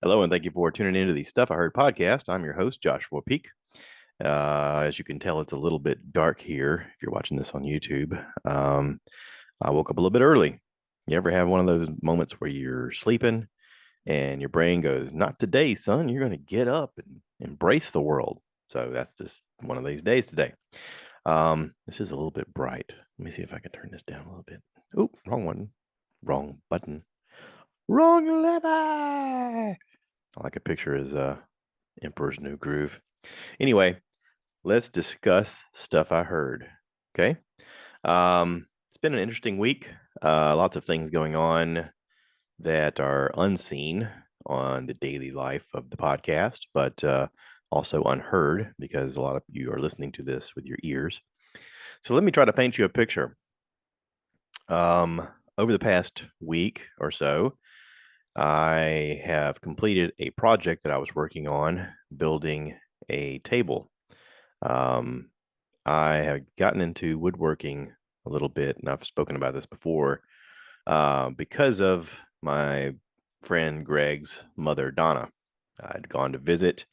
Hello, and thank you for tuning into the Stuff I Heard podcast. I'm your host, Joshua Peak. As you can tell, it's a little bit dark here if you're watching this on YouTube. I woke up a little bit early. You ever have one of those moments where you're sleeping and your brain goes, "Not today, son. You're going to get up and embrace the world." So that's just one of these days today. This is a little bit bright. Let me see if I can turn this down a little bit. Oh, wrong one. Wrong button. Wrong lever. All I could picture is Emperor's New Groove. Anyway, let's discuss stuff I heard. Okay. It's been an interesting week. Lots of things going on that are unseen on the daily life of the podcast, but also unheard because a lot of you are listening to this with your ears. So let me try to paint you a picture. Over the past week or so, I have completed a project that I was working on building a table. Um, I have gotten into woodworking a little bit, and I've spoken about this before because of my friend Greg's mother, Donna. I'd gone to visit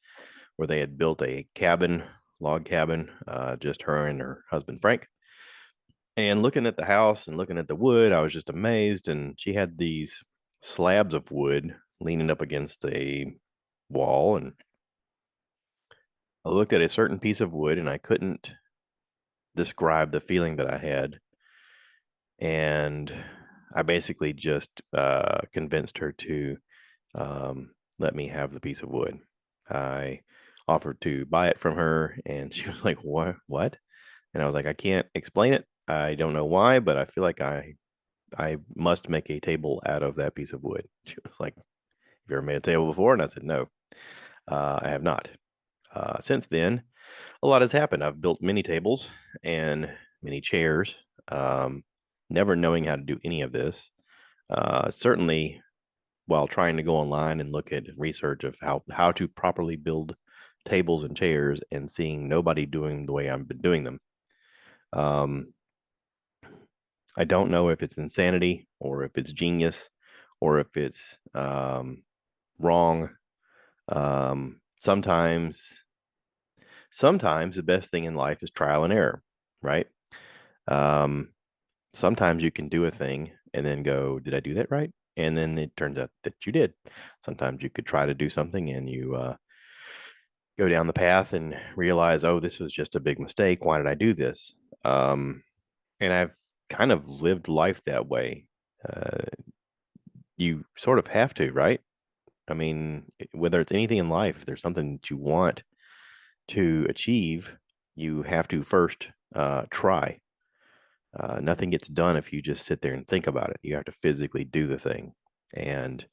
where they had built a cabin, log cabin, just her and her husband, Frank. And looking at the house and looking at the wood, I was just amazed. And she had these slabs of wood leaning up against a wall. And I looked at a certain piece of wood and I couldn't describe the feeling that I had. And I basically just convinced her to let me have the piece of wood. I offered to buy it from her, and she was like, "What? What?" And I was like, "I can't explain it. I don't know why, but I feel like I must make a table out of that piece of wood." She was like, "Have you ever made a table before?" And I said, "No, I have not." Since then, a lot has happened. I've built many tables and many chairs, um, never knowing how to do any of this. Certainly, while trying to go online and look at research of how to properly build tables and chairs and seeing nobody doing the way I've been doing them. Um, I don't know if it's insanity or if it's genius or if it's wrong. Sometimes the best thing in life is trial and error, right? Um, Sometimes you can do a thing and then go, did I do that right? And then it turns out that you did. Sometimes you could try to do something and you go down the path and realize, oh, this was just a big mistake. Why did I do this? Um, and I've kind of lived life that way. Uh, you sort of have to, right? I mean, whether it's anything in life, if there's something that you want to achieve, you have to first try. Nothing gets done if you just sit there and think about it. You have to physically do the thing. And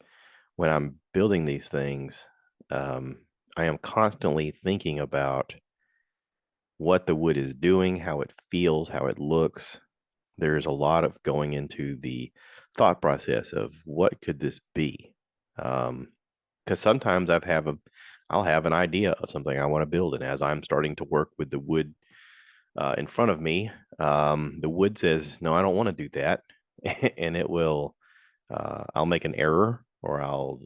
when I'm building these things, um, I am constantly thinking about what the wood is doing, how it feels, how it looks. There's a lot of going into the thought process of what could this be? Because sometimes I'll have an idea of something I want to build, and as I'm starting to work with the wood in front of me, the wood says, "No, I don't want to do that," and it will. I'll make an error, or I'll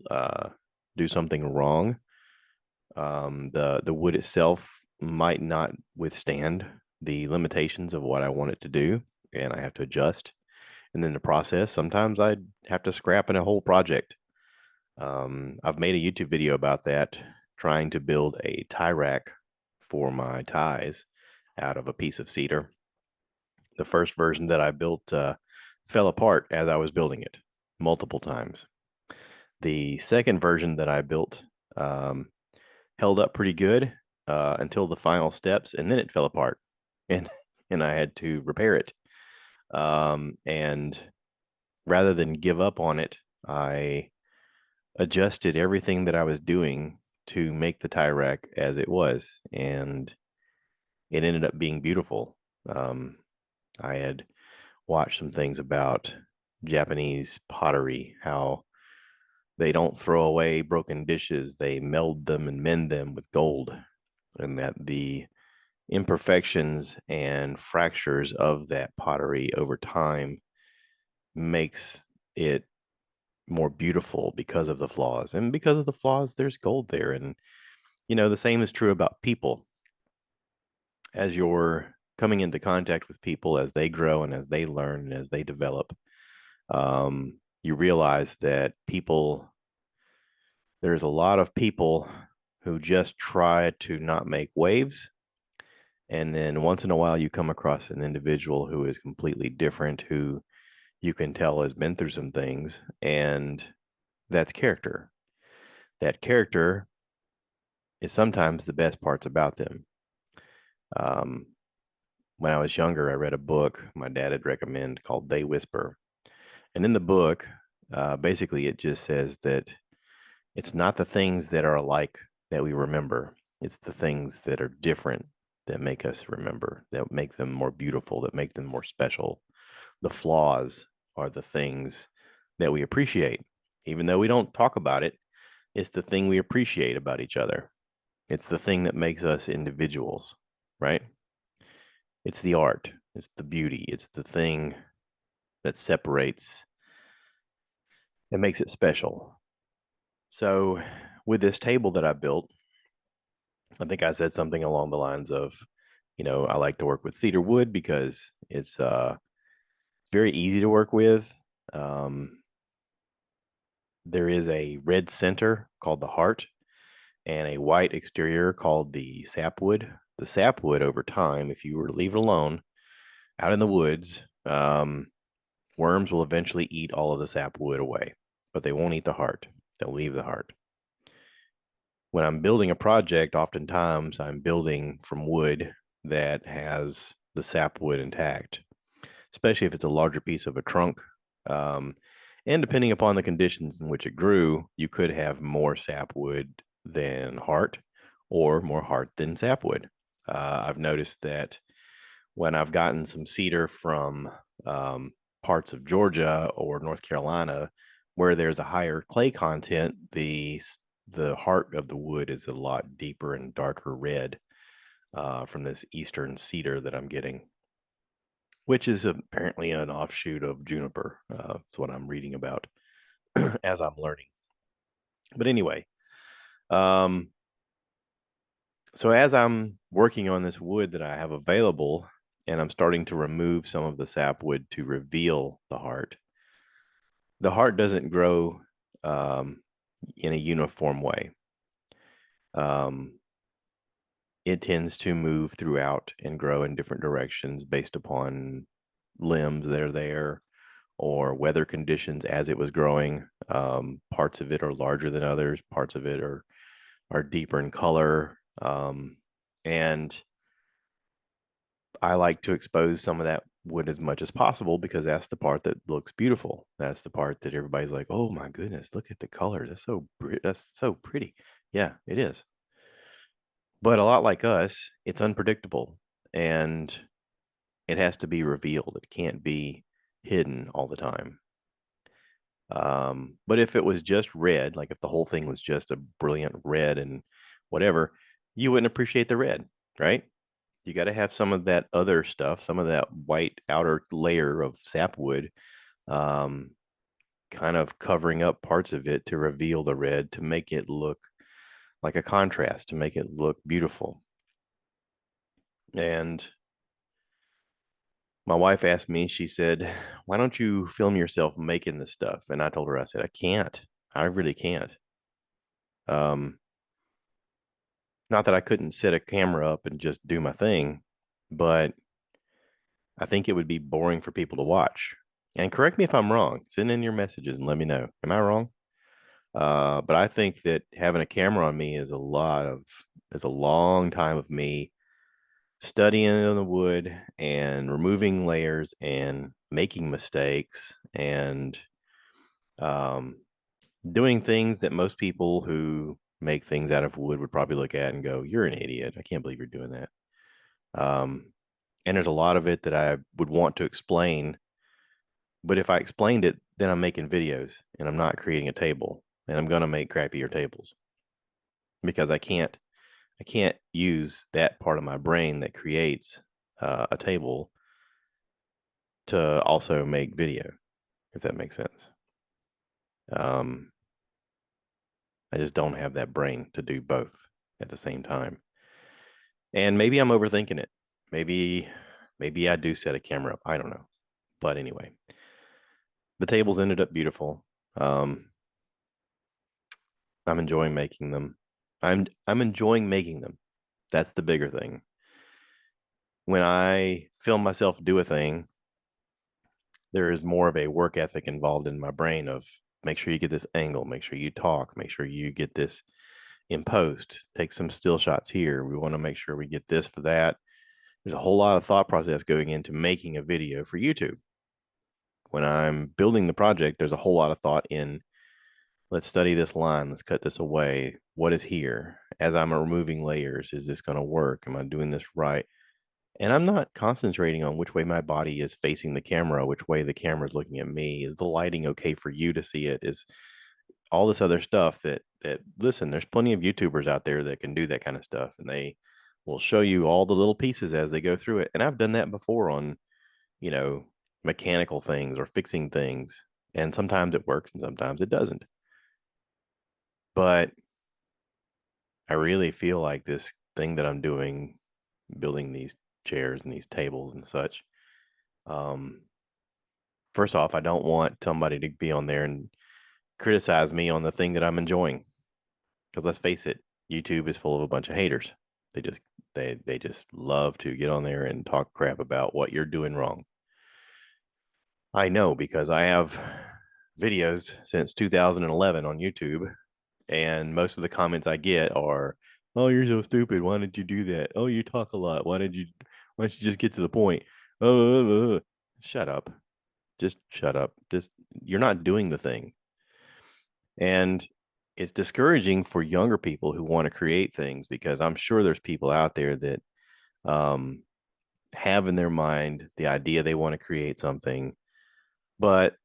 do something wrong. The wood itself might not withstand the limitations of what I want it to do, and I have to adjust. And then the process, sometimes I have to scrap in a whole project. I've made a YouTube video about that, trying to build a tie rack for my ties out of a piece of cedar. The first version that I built fell apart as I was building it multiple times. The second version that I built um, held up pretty good until the final steps, and then it fell apart, and and I had to repair it. And rather than give up on it, I adjusted everything that I was doing to make the tie rack as it was, and it ended up being beautiful. Um, I had watched some things about Japanese pottery, how they don't throw away broken dishes, they meld them and mend them with gold, and that the imperfections and fractures of that pottery over time makes it more beautiful because of the flaws. And because of the flaws, there's gold there. And, the same is true about people. As you're coming into contact with people, as they grow and as they learn and as they develop, you realize that there's a lot of people who just try to not make waves. And then once in a while, you come across an individual who is completely different, who you can tell has been through some things. And that's character. That character is sometimes the best parts about them. Um, when I was younger, I read a book my dad had recommended called They Whisper. And in the book, basically, it just says that it's not the things that are alike that we remember, it's the things that are different that make us remember, that make them more beautiful, that make them more special. The flaws are the things that we appreciate. Even though we don't talk about it, it's the thing we appreciate about each other. It's the thing that makes us individuals, right? It's the art, it's the beauty, it's the thing that separates, that makes it special. So, with this table that I built, I think I said something along the lines of, I like to work with cedar wood because it's very easy to work with. Um, there is a red center called the heart and a white exterior called the sapwood. The sapwood, over time, if you were to leave it alone out in the woods, worms will eventually eat all of the sapwood away, but they won't eat the heart. They'll leave the heart. When I'm building a project, oftentimes I'm building from wood that has the sapwood intact, especially if it's a larger piece of a trunk. Um, and depending upon the conditions in which it grew, you could have more sapwood than heart or more heart than sapwood. I've noticed that when I've gotten some cedar from parts of Georgia or North Carolina, where there's a higher clay content, the heart of the wood is a lot deeper and darker red from this eastern cedar that I'm getting, which is apparently an offshoot of juniper. It's what I'm reading about as I'm learning. But anyway, um, so as I'm working on this wood that I have available, and I'm starting to remove some of the sapwood to reveal the heart doesn't grow um, in a uniform way. Um, it tends to move throughout and grow in different directions based upon limbs that are there or weather conditions as it was growing. Parts of it are larger than others. Parts of it are deeper in color. And I like to expose some of that wood as much as possible because that's the part that looks beautiful. That's the part that everybody's like, "Oh my goodness, look at the colors. That's so pretty." Yeah, it is. But a lot like us, it's unpredictable and it has to be revealed. It can't be hidden all the time. But if it was just red, like if the whole thing was just a brilliant red and whatever, you wouldn't appreciate the red, right? You got to have some of that other stuff, some of that white outer layer of sapwood, um, kind of covering up parts of it to reveal the red, to make it look like a contrast, to make it look beautiful. And my wife asked me, she said, "Why don't you film yourself making this stuff?" And I told her, I said, "I can't. I really can't. Um, Not that I couldn't set a camera up and just do my thing, but I think it would be boring for people to watch. And correct me if I'm wrong. Send in your messages and let me know. Am I wrong? But I think that having a camera on me is a long time of me studying on the wood and removing layers and making mistakes and um, doing things that most people who make things out of wood would probably look at and go, "You're an idiot. I can't believe you're doing that." Um, and there's a lot of it that I would want to explain, but if I explained it, then I'm making videos and I'm not creating a table, and I'm gonna make crappier tables because I can't use that part of my brain that creates a table to also make video, if that makes sense. Um, I just don't have that brain to do both at the same time. And maybe I'm overthinking it. Maybe maybe I do set a camera up. I don't know. But anyway, the tables ended up beautiful. Um, I'm enjoying making them. I'm enjoying making them. That's the bigger thing. When I film myself do a thing, there is more of a work ethic involved in my brain of make sure you get this angle, make sure you talk, make sure you get this in post, take some still shots here. We want to make sure we get this for that. There's a whole lot of thought process going into making a video for YouTube. When I'm building the project, there's a whole lot of thought in let's study this line, let's cut this away. What is here? As I'm removing layers, is this going to work? Am I doing this right? And I'm not concentrating on which way my body is facing the camera, which way the camera is looking at me. Is the lighting okay for you to see it? Is all this other stuff that listen, there's plenty of YouTubers out there that can do that kind of stuff and they will show you all the little pieces as they go through it. And I've done that before on, you know, mechanical things or fixing things. And sometimes it works and sometimes it doesn't. But I really feel like this thing that I'm doing, building these chairs and these tables and such, um, first off, I don't want somebody to be on there and criticize me on the thing that I'm enjoying. Because let's face it, YouTube is full of a bunch of haters. They just they just love to get on there and talk crap about what you're doing wrong. I know because I have videos since 2011 on YouTube, and most of the comments I get are, "Oh, you're so stupid. Why did you do that? Oh, you talk a lot. Why don't you just get to the point?" Oh, shut up. Just shut up. Just you're not doing the thing. And it's discouraging for younger people who want to create things because I'm sure there's people out there that um, have in their mind the idea they want to create something, but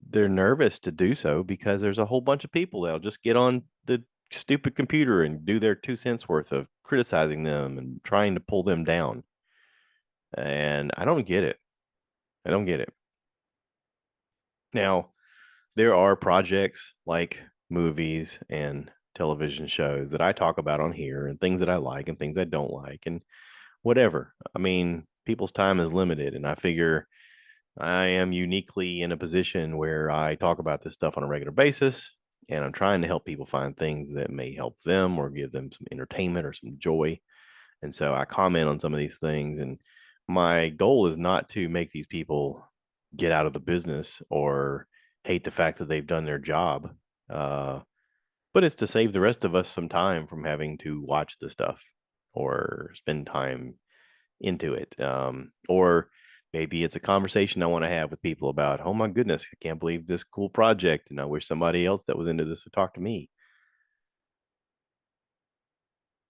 they're nervous to do so because there's a whole bunch of people that'll just get on the stupid computer and do their 2 cents worth of criticizing them and trying to pull them down. And I don't get it. I don't get it. Now, there are projects like movies and television shows that I talk about on here and things that I like and things I don't like and whatever. I mean, people's time is limited, and I figure I am uniquely in a position where I talk about this stuff on a regular basis, and I'm trying to help people find things that may help them or give them some entertainment or some joy. And so I comment on some of these things, and my goal is not to make these people get out of the business or hate the fact that they've done their job. Uh, but it's to save the rest of us some time from having to watch the stuff or spend time into it. Or maybe it's a conversation I want to have with people about, oh my goodness, I can't believe this cool project. And I wish somebody else that was into this would talk to me.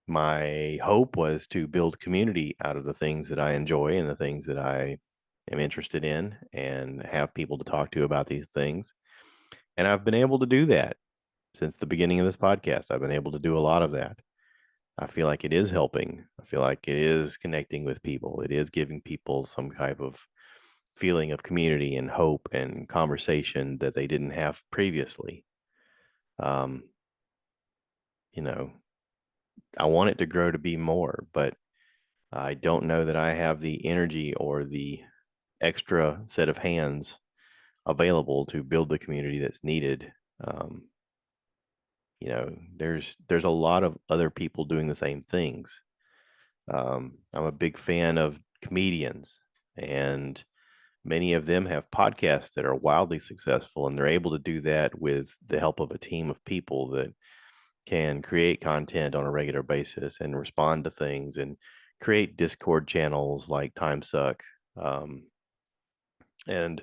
My hope was to build community out of the things that I enjoy and the things that I am interested in and have people to talk to about these things. And I've been able to do that since the beginning of this podcast. I've been able to do a lot of that. I feel like it is helping. I feel like it is connecting with people. It is giving people some type of feeling of community and hope and conversation that they didn't have previously. Um, you know, I want it to grow to be more, but I don't know that I have the energy or the extra set of hands available to build the community that's needed. Um, there's a lot of other people doing the same things. I'm a big fan of comedians, and many of them have podcasts that are wildly successful, and they're able to do that with the help of a team of people that can create content on a regular basis and respond to things and create Discord channels like Time Suck. Um, and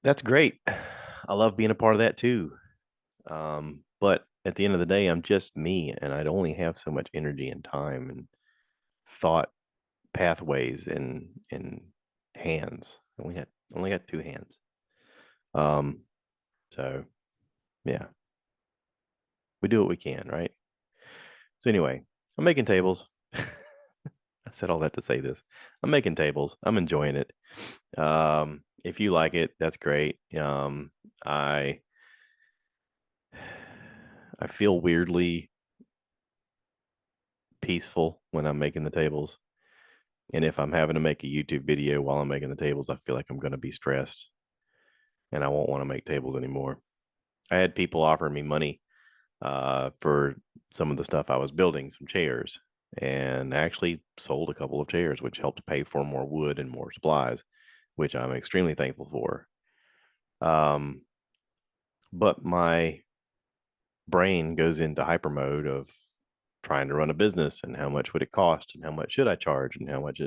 that's great. I love being a part of that too. But at the end of the day, I'm just me, and I'd only have so much energy and time and thought pathways and hands. I only got 2 hands. Um, so yeah, we do what we can, right? So anyway, I'm making tables. I said all that to say this. I'm making tables. I'm enjoying it. If you like it, that's great. I I feel weirdly peaceful when I'm making the tables. And if I'm having to make a YouTube video while I'm making the tables, I feel like I'm going to be stressed and I won't want to make tables anymore. I had people offer me money for some of the stuff I was building, some chairs, and I actually sold a couple of chairs, which helped pay for more wood and more supplies, which I'm extremely thankful for. Um, but my brain goes into hyper mode of trying to run a business and how much would it cost and how much should I charge and how much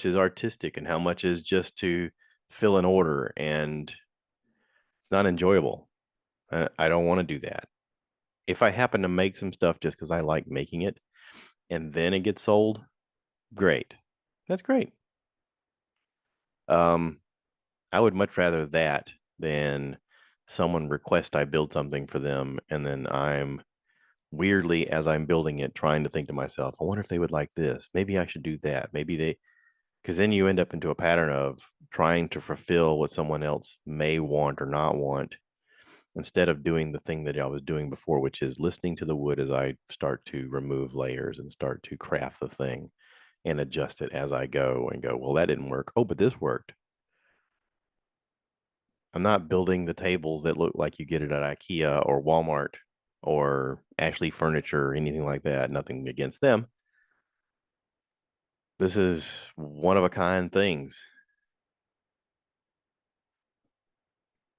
is artistic and how much is just to fill an order, and it's not enjoyable. I don't want to do that. If I happen to make some stuff just because I like making it and then it gets sold, great. That's great. Um, I would much rather that than someone request I build something for them and then I'm weirdly, as I'm building it, trying to think to myself, I wonder if they would like this. Maybe I should do that. Maybe they, because then you end up into a pattern of trying to fulfill what someone else may want or not want instead of doing the thing that I was doing before, which is listening to the wood as I start to remove layers and start to craft the thing and adjust it as I go and go, well, that didn't work. Oh, but this worked. I'm not building the tables that look like you get it at IKEA or Walmart or Ashley Furniture or anything like that. Nothing against them. This is one of a kind things.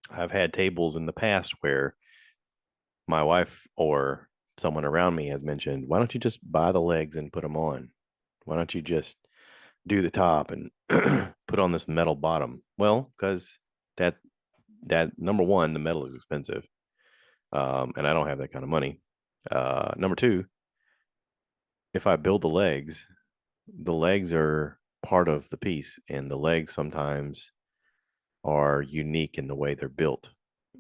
I've had tables in the past where my wife or someone around me has mentioned, why don't you just buy the legs and put them on? Why don't you just do the top and put on this metal bottom? Well, because that that number one, the metal is expensive, and I don't have that kind of money. Number two, if I build the legs are part of the piece, and the legs sometimes are unique in the way they're built,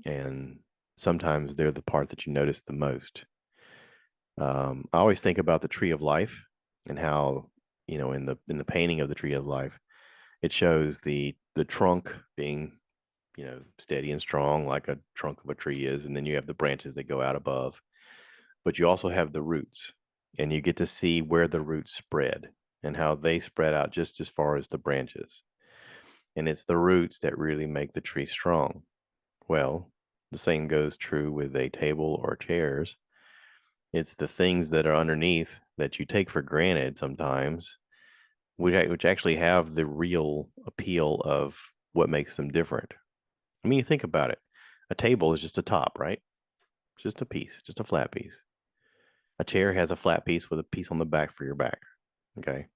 and sometimes they're the part that you notice the most. I always think about the tree of life and how, in the painting of the tree of life, it shows the trunk being, steady and strong like a trunk of a tree is, and then you have the branches that go out above, but you also have the roots, and you get to see where the roots spread and how they spread out just as far as the branches. And it's the roots that really make the tree strong. Well, the same goes true with a table or chairs. It's the things that are underneath that you take for granted sometimes, which actually have the real appeal of what makes them different. I mean, you think about it. A table is just a top, right? It's just a piece, just a flat piece. A chair has a flat piece with a piece on the back for your back. Okay.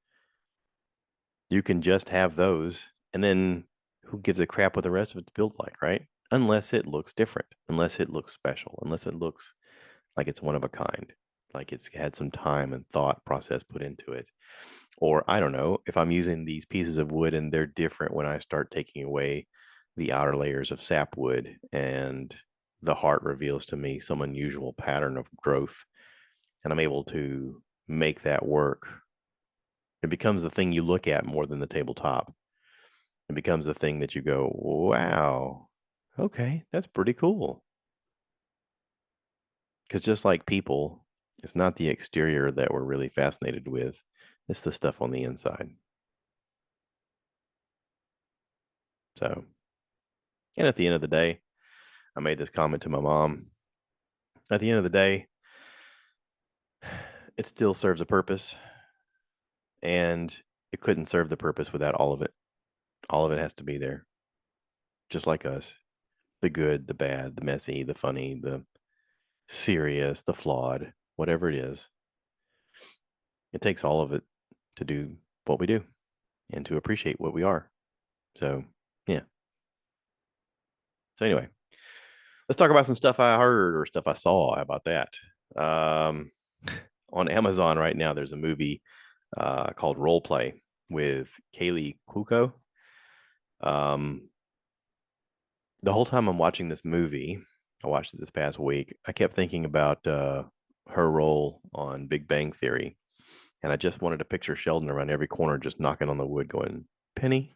You can just have those, and then who gives a crap what the rest of it's built like, right? Unless it looks different, unless it looks special, unless it looks like it's one of a kind, like it's had some time and thought process put into it. Or I don't know, if I'm using these pieces of wood and they're different when I start taking away the outer layers of sapwood and the heart reveals to me some unusual pattern of growth and I'm able to make that work. It becomes the thing you look at more than the tabletop. It becomes the thing that you go, wow, okay, that's pretty cool. Because just like people, it's not the exterior that we're really fascinated with, it's the stuff on the inside. So, and at the end of the day, I made this comment to my mom. At the end of the day, it still serves a purpose, and it couldn't serve the purpose without all of it. All of it has to be there, just like us, the good, the bad, the messy, the funny, the serious, the flawed, whatever it is. It takes all of it to do what we do and to appreciate what we are. So, yeah. So, anyway, let's talk about some stuff I heard or stuff I saw. How about that? Um, on Amazon right now, there's a movie called Role Play with Kaylee Cuoco. Um, the whole time I'm watching this movie, I watched it this past week. I kept thinking about her role on Big Bang Theory, and I just wanted to picture Sheldon around every corner, just knocking on the wood, going, "Penny,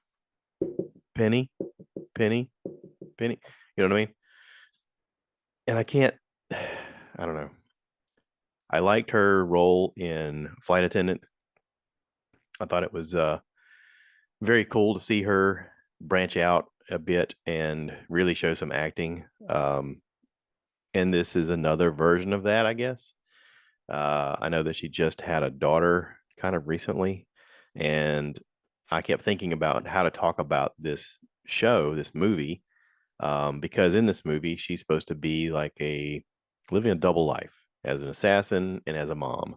Penny." Penny, Penny. You know what I mean? And I can't. I don't know. I liked her role in Flight Attendant. I thought it was very cool to see her branch out a bit and really show some acting. And this is another version of that, I guess. I know that she just had a daughter kind of recently, and I kept thinking about how to talk about this show, this movie, because in this movie she's supposed to be like a living a double life as an assassin and as a mom.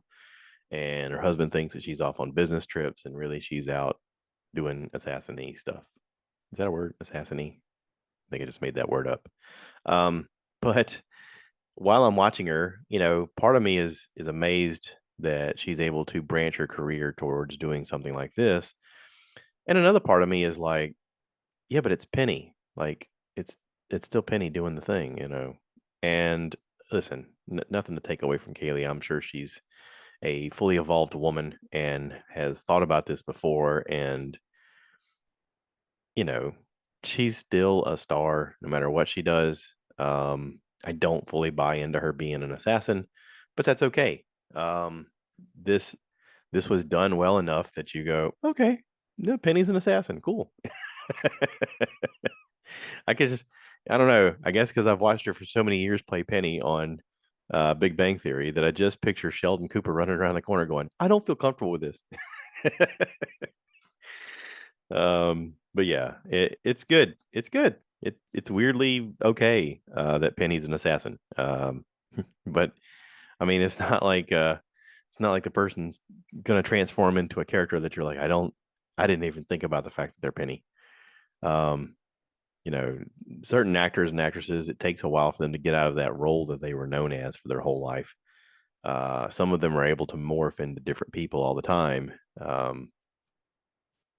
And her husband thinks that she's off on business trips, and really she's out doing assassiny stuff. Is that a word? Assassiny? I think I just made that word up. Um, but while I'm watching her, part of me is amazed that she's able to branch her career towards doing something like this. And another part of me is like, yeah, but it's Penny. Like it's it's still Penny doing the thing. And listen, nothing to take away from Kaylee. I'm sure she's a fully evolved woman and has thought about this before, and you know, she's still a star no matter what she does. I don't fully buy into her being an assassin, but that's okay. Um, this this was done well enough that you go, okay, no, Penny's an assassin, cool. I could just, I don't know. I guess because I've watched her for so many years play Penny on Big Bang Theory that I just picture Sheldon Cooper running around the corner going, I don't feel comfortable with this. But yeah, it's good. It's good. It's weirdly okay that Penny's an assassin. But I mean, it's not like the person's gonna transform into a character that you're like, I didn't even think about the fact that they're Penny. Um, you know, certain actors and actresses, it takes a while for them to get out of that role that they were known as for their whole life. Some of them are able to morph into different people all the time.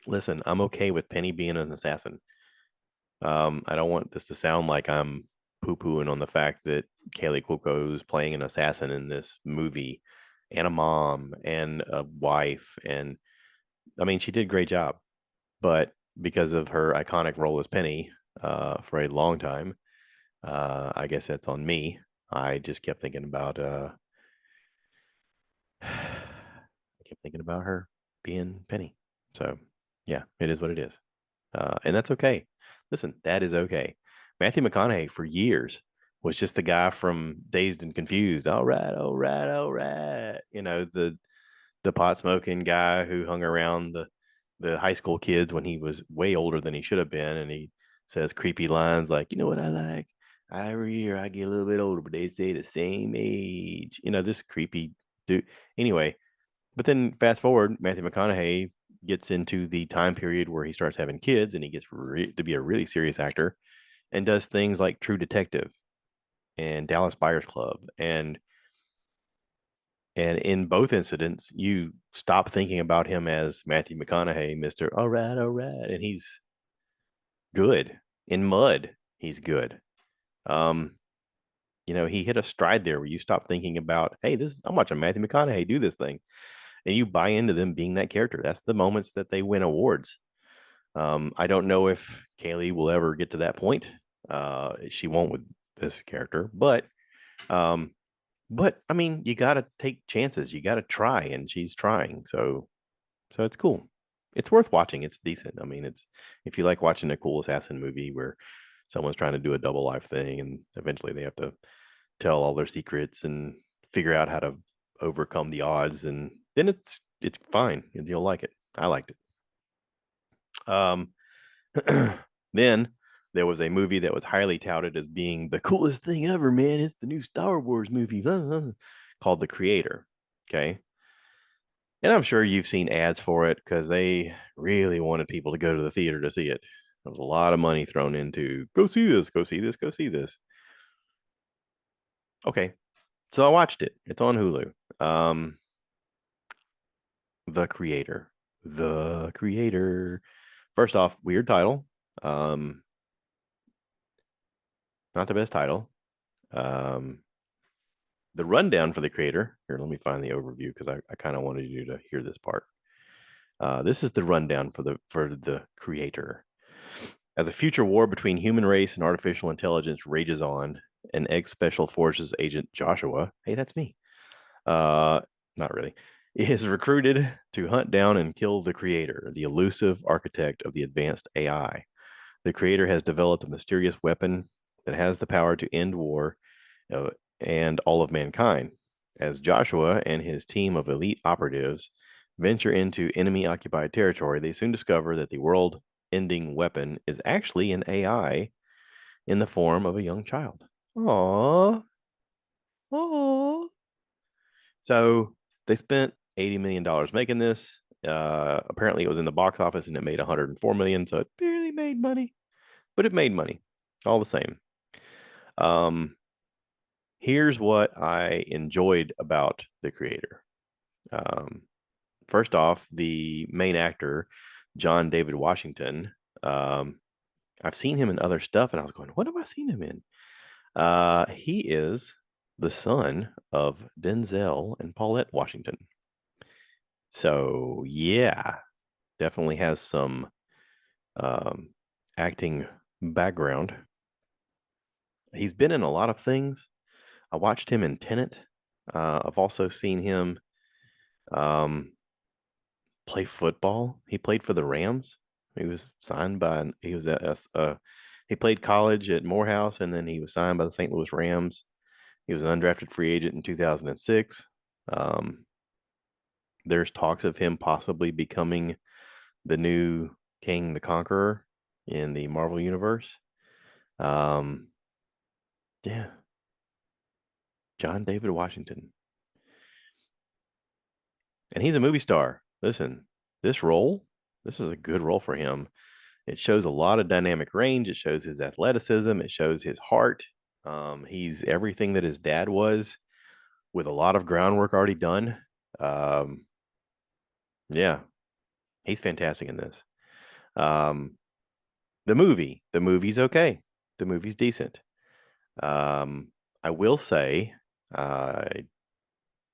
Listen, I'm okay with Penny being an assassin. I don't want this to sound like I'm poo-pooing on the fact that Kaylee Cuoco is playing an assassin in this movie, and a mom and a wife, and I mean she did a great job. But because of her iconic role as Penny for a long time, I guess that's on me. I just kept thinking about I kept thinking about her being Penny. So yeah, it is what it is. And that's okay. Listen, that is okay. Matthew McConaughey for years was just the guy from Dazed and Confused. All right, all right, all right. The pot smoking guy who hung around the high school kids when he was way older than he should have been, and he says creepy lines like, "You know what I like? Every year I get a little bit older, but they stay the same age." This creepy dude. Anyway, but then fast forward, Matthew McConaughey gets into the time period where he starts having kids and he gets to be a really serious actor and does things like True Detective and Dallas Buyers Club. And in both incidents, you stop thinking about him as Matthew McConaughey, Mr. All right. And he's good. In Mud, he's good. Um, he hit a stride there where you stop thinking about, hey, I'm watching Matthew McConaughey do this thing. And you buy into them being that character. That's the moments that they win awards. I don't know if Kaylee will ever get to that point. She won't with this character, um, but I mean, you got to take chances. You got to try, and she's trying. So it's cool. It's worth watching. It's decent. I mean, it's if you like watching a cool assassin movie where someone's trying to do a double life thing, and eventually they have to tell all their secrets and figure out how to overcome the odds, and then it's fine. You'll like it. I liked it. Um, then there was a movie that was highly touted as being the coolest thing ever, man. It's the new Star Wars movie called The Creator. Okay. And I'm sure you've seen ads for it because they really wanted people to go to the theater to see it. There was a lot of money thrown into go see this, go see this, go see this. Okay. So I watched it. It's on Hulu. The Creator. The Creator. First off, weird title. Um, not the best title. Um, the rundown for the creator. Here, let me find the overview because I kind of wanted you to hear this part. This is the rundown for the creator. As a future war between human race and artificial intelligence rages on, an ex Special Forces agent Joshua, hey, that's me, uh, not really, is recruited to hunt down and kill the creator, the elusive architect of the advanced AI. The creator has developed a mysterious weapon that has the power to end war uh, and all of mankind. As Joshua and his team of elite operatives venture into enemy occupied territory, they soon discover that the world ending weapon is actually an AI in the form of a young child. Aww. Aww. So they spent $80 million making this. Apparently, it was in the box office and it made 104 million, so it barely made money, but it made money all the same. Um, Here's what I enjoyed about the creator. Um, First off, the main actor, John David Washington, um, I've seen him in other stuff, and I was going, what have I seen him in? He is the son of Denzel and Paulette Washington. So, yeah, definitely has some um, acting background. He's been in a lot of things. I watched him in Tenet. I've also seen him um, play football. He played for the Rams. He was signed by, he was he played college at Morehouse and then he was signed by the St. Louis Rams. He was an undrafted free agent in 2006. Um, there's talks of him possibly becoming the new King the Conqueror in the Marvel Universe. Um, yeah, John David Washington. And he's a movie star. Listen, this role, this is a good role for him. It shows a lot of dynamic range. It shows his athleticism. It shows his heart. He's everything that his dad was, with a lot of groundwork already done. Um, yeah, he's fantastic in this. Um, the movie's okay. The movie's decent. Um, I will say, I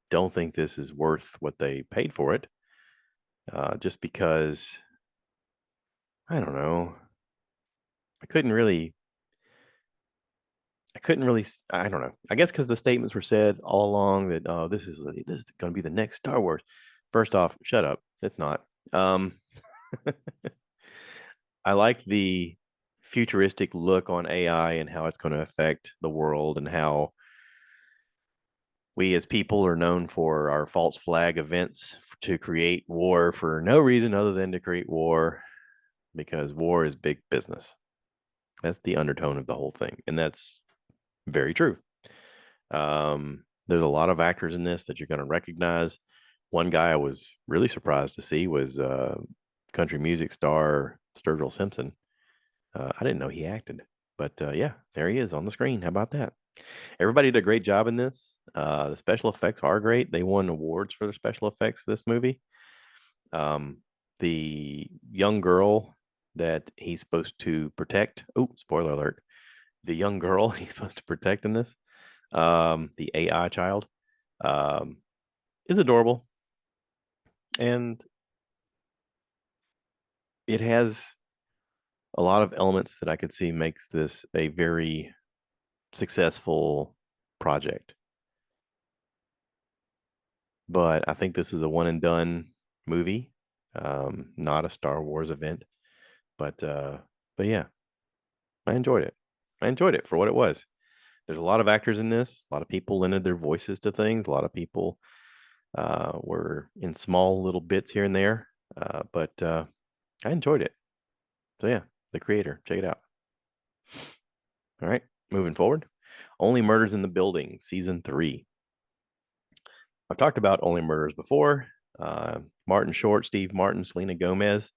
don't think this is worth what they paid for it. Just because I don't know. I couldn't really I couldn't really. I don't know. I guess because the statements were said all along that oh, this is going to be the next Star Wars. First off, shut up. It's not. Um, I like the futuristic look on AI and how it's going to affect the world and how we as people are known for our false flag events to create war for no reason other than to create war because war is big business. That's the undertone of the whole thing, and that's very true. There's a lot of actors in this that you're going to recognize. One guy I was really surprised to see was country music star Sturgill Simpson. I didn't know he acted, but yeah, there he is on the screen. How about that? Everybody did a great job in this. The special effects are great. They won awards for the special effects for this movie. Um, the young girl that he's supposed to protect. Oh, spoiler alert. The young girl he's supposed to protect in this, the AI child, um, is adorable, and it has a lot of elements that I could see makes this a very successful project. But I think this is a one and done movie, not a Star Wars event. But uh, but yeah, I enjoyed it. I enjoyed it for what it was. There's a lot of actors in this. A lot of people lended their voices to things. A lot of people were in small little bits here and there. But I enjoyed it. So yeah, the creator, check it out. All right, moving forward. Only Murders in the Building, season 3. I've talked about Only Murders before. Martin Short, Steve Martin, Selena Gomez.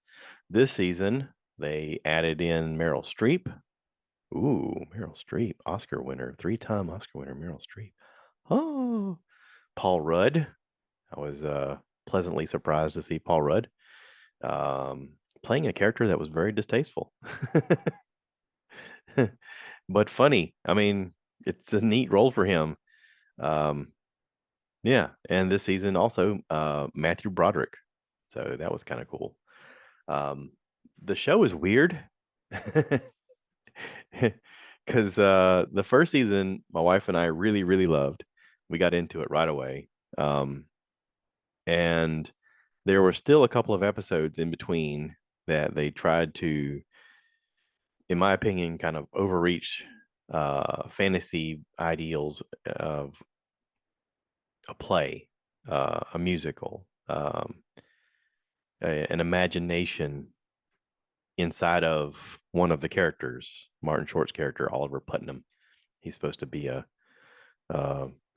This season, they added in Meryl Streep. Ooh, Meryl Streep, Oscar winner, 3-time Oscar winner, Meryl Streep. Oh, Paul Rudd. I was pleasantly surprised to see Paul Rudd playing a character that was very distasteful, but funny. I mean, it's a neat role for him. Um, Yeah, and this season also Matthew Broderick. So that was kind of cool. Um, the show is weird. Because the first season, my wife and I really, really loved. We got into it right away. Um, and there were still a couple of episodes in between that they tried to, in my opinion, kind of overreach fantasy ideals of a play, a musical, an imagination inside of one of the characters, Martin Short's character, Oliver Putnam. He's supposed to be a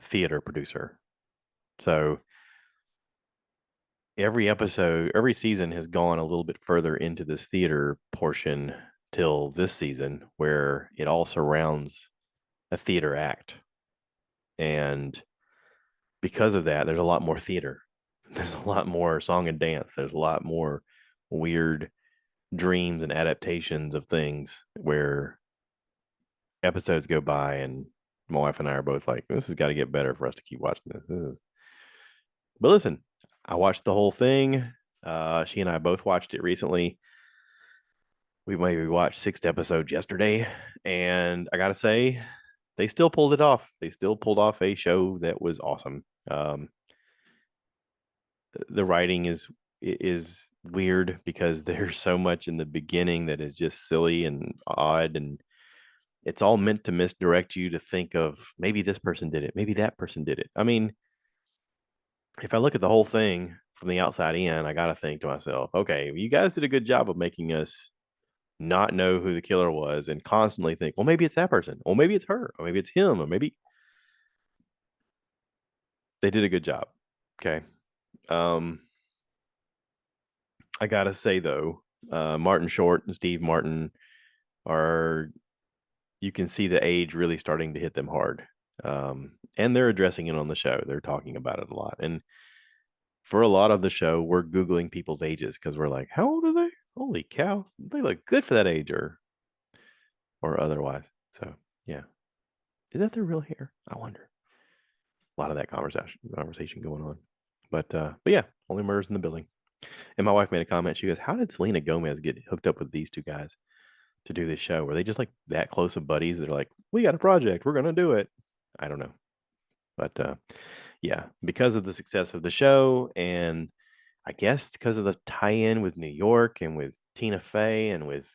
theater producer. So every episode, every season has gone a little bit further into this theater portion till this season, where it all surrounds a theater act. And because of that, there's a lot more theater. There's a lot more song and dance. There's a lot more weird dreams and adaptations of things where episodes go by and my wife and I are both like, this has got to get better for us to keep watching this. But listen, I watched the whole thing. She and I both watched it recently. We maybe watched 6 episodes yesterday, and I gotta say, they still pulled it off. They still pulled off a show that was awesome. The writing is weird because there's so much in the beginning that is just silly and odd, and it's all meant to misdirect you to think of maybe this person did it, maybe that person did it. I mean, if I look at the whole thing from the outside in, I got to think to myself, okay, you guys did a good job of making us not know who the killer was and constantly think, well, maybe it's that person, or maybe it's her, or maybe it's him, or maybe they did a good job. Okay. Um, I got to say, though, Martin Short and Steve Martin are, you can see the age really starting to hit them hard. And they're addressing it on the show. They're talking about it a lot. And for a lot of the show, we're Googling people's ages because we're like, how old are they? Holy cow, they look good for that age, or otherwise. So yeah, is that their real hair? I wonder. A lot of that conversation going on, but yeah, only murders in the building. And my wife made a comment. She goes, "How did Selena Gomez get hooked up with these two guys to do this show? Were they just like that close of buddies? They're like, we got a project, we're gonna do it." I don't know, but yeah, because of the success of the show and I guess because of the tie-in with New York and with Tina Fey and with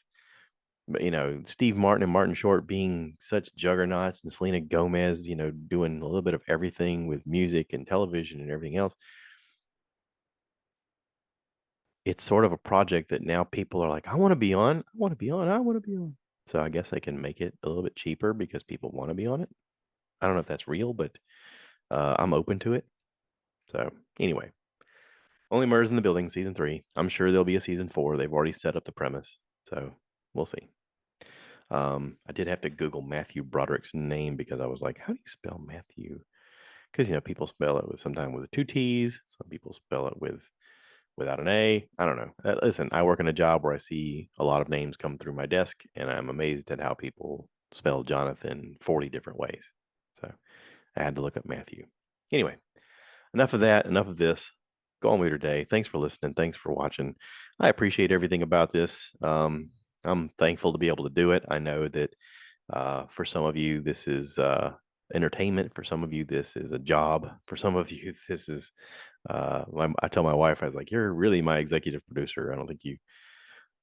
Steve Martin and Martin Short being such juggernauts and Selena Gomez, doing a little bit of everything with music and television and everything else. It's sort of a project that now people are like, I want to be on, I want to be on, I want to be on. So I guess they can make it a little bit cheaper because people want to be on it. I don't know if that's real, but I'm open to it. So anyway, Only Murders in the Building, season 3. I'm sure there'll be a season 4. They've already set up the premise. So we'll see. I did have to Google Matthew Broderick's name because I was like, how do you spell Matthew? Because people spell it with sometimes with 2 T's. Some people spell it without an A. I don't know. Listen, I work in a job where I see a lot of names come through my desk, and I'm amazed at how people spell Jonathan 40 different ways. So I had to look up Matthew. Anyway, enough of that. Enough of this. Go on with your day. Thanks for listening. Thanks for watching. I appreciate everything about this. I'm thankful to be able to do it. I know that for some of you, this is entertainment. For some of you, this is a job. For some of you, this is. I tell my wife, I was like, "You're really my executive producer. I don't think you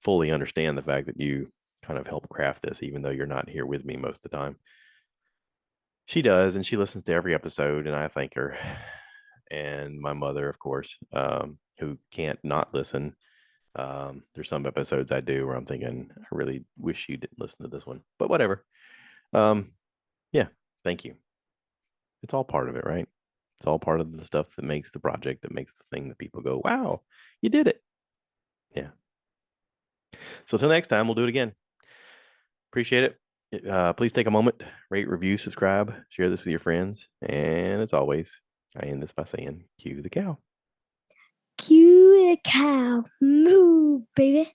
fully understand the fact that you kind of help craft this, even though you're not here with me most of the time." She does, and she listens to every episode, and I thank her. And my mother, of course, who can't not listen. There's some episodes I do where I'm thinking, I really wish you didn't listen to this one, but whatever. Um, yeah, thank you. It's all part of it, right? It's all part of the stuff that makes the project, that makes the thing that people go, wow, you did it. Yeah. So till next time, we'll do it again. Appreciate it. Please take a moment, rate, review, subscribe, share this with your friends. And as always, I end this by saying, cue the cow. Cue the cow. Moo, baby.